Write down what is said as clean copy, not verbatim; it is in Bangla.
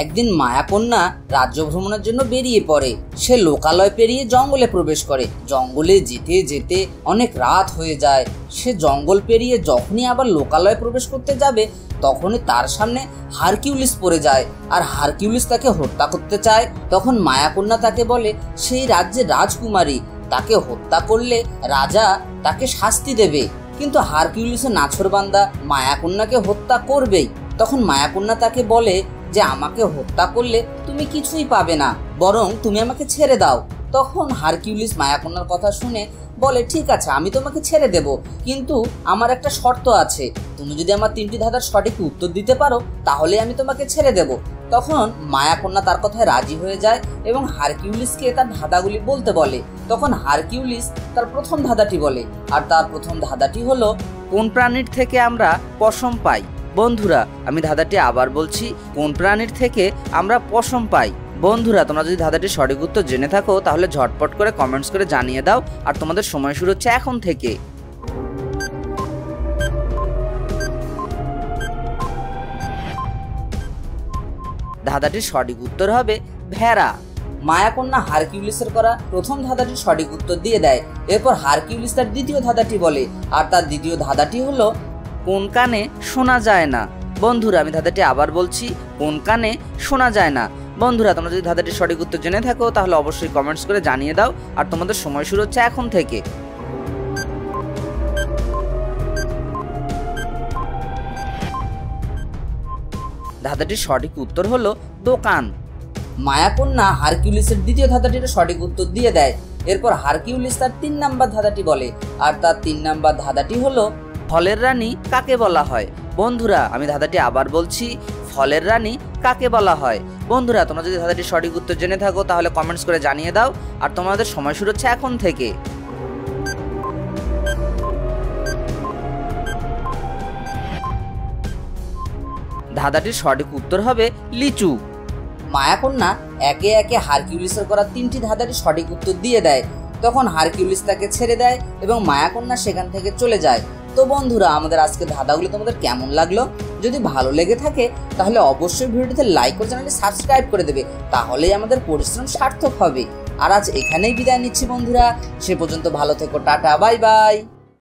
একদিন মায়াকন্যা রাজ্য ভ্রমণের জন্য বেরিয়ে পড়ে। সে লোকালয় পেরিয়ে জঙ্গলে প্রবেশ করে। জঙ্গলে যেতে যেতে অনেক রাত হয়ে যায়। সে জঙ্গল পেরিয়ে যখনই আবার লোকালয়ে প্রবেশ করতে যাবে তখনই তার সামনে হারকিউলিস পড়ে যায়, আর হারকিউলিস তাকে হত্যা করতে চায়। তখন মায়াকন্যা তাকে বলে সেই রাজ্যের রাজকুমারী, তাকে হত্যা করলে রাজা তাকে শাস্তি দেবে। কিন্তু হারকিউলিসের নাছোড়বান্দা মায়াকন্যাকে হত্যা করবেই। তখন মায়াকন্যা তাকে বলে যে আমাকে হত্যা করলে তুমি কিছুই পাবে না, বরং তুমি আমাকে ছেড়ে দাও। তখন হারকিউলিস মায়াকন্যার কথা শুনে বলে ঠিক আছে, আমি তোমাকে ছেড়ে দেব, কিন্তু আমার একটা শর্ত আছে। তুমি যদি আমার 3টি ধাঁধার সঠিক উত্তর দিতে পারো তাহলে আমি তোমাকে ছেড়ে দেব। তখন মায়াকন্যা তার কথায় রাজি হয়ে যায় এবং হারকিউলিসকে তার ধাঁধাগুলি বলতে বলে। তখন হারকিউলিস তার প্রথম ধাঁধাটি বলে, আর তার প্রথম ধাঁধাটি হলো কোন প্রাণীর থেকে আমরা পশম পাই। বন্ধুরা, আমি ধাঁধাটি আবার বলছি, কোন প্রাণীর থেকে আমরা পশম পাই। বন্ধুরা, তোমরা যদি ধাঁধাটির সঠিক উত্তর জেনে থাকো তাহলে ঝটপট করে কমেন্টস করে জানিয়ে দাও, আর তোমাদের সময় শুরু হচ্ছে এখন থেকে। ধাঁধাটির সঠিক উত্তর হবে ভেড়া। মায়াকন্যা হারকিউলিসের করা প্রথম ধাঁধাটির সঠিক উত্তর দিয়ে দেয়। এরপর হারকিউলিস তার দ্বিতীয় ধাঁধাটি বলে, আর তার দ্বিতীয় ধাঁধাটি হলো কোন কানে শোনা যায় না। বন্ধুরা, আমি ধাঁধাটি আবার বলছি, কোন কানে শোনা যায় না। বন্ধুরা, তোমরা যদি ধাঁধাটির সঠিক উত্তর জেনে থাকো তাহলে অবশ্যই কমেন্টস করে জানিয়ে দাও, আর তোমাদের সময় শুরু হচ্ছে এখন থেকে। ধাঁধাটির সঠিক উত্তর হলো দোকান। মায়াকন্যা হারকিউলিসের দ্বিতীয় ধাঁধাটির সঠিক উত্তর দিয়ে দেয়। এরপর হারকিউলিস তার 3 নাম্বার ধাঁধাটি বলে, আর তার 3 নাম্বার ধাঁধাটি হলো ফলের রানী কাকে বলা হয়। বন্ধুরা, আমি ধাঁধাটি আবার বলছি, ফলের রানী কাকে বলা হয়। বন্ধুরা, তোমরা যদি ধাঁধাটির সঠিক উত্তর জেনে থাকো তাহলে কমেন্টস করে জানিয়ে দাও, আর তোমাদের সময় শুরু হচ্ছে এখন থেকে। ধাঁধাটির সঠিক উত্তর হবে লিচু। মায়াকন্যা একে একে হারকিউলিসের করা 3টি ধাঁধাটির সঠিক উত্তর দিয়ে দেয়। তখন হারকিউলিস তাকে ছেড়ে দেয় এবং মায়াকন্যা সেখান থেকে চলে যায়। তো বন্ধুরা, আমাদের আজকে ধাঁধাগুলো তোমাদের কেমন লাগলো? যদি ভালো লেগে থাকে তাহলে অবশ্যই ভিডিওটিতে লাইক করে চ্যানেলটি সাবস্ক্রাইব করে দেবে, তাহলেই আমাদের পরিশ্রম সার্থক হবে। আর আজ এখানেই বিদায় নিচ্ছি বন্ধুরা, সে পর্যন্ত ভালো থেকো, টাটা, বাই বাই।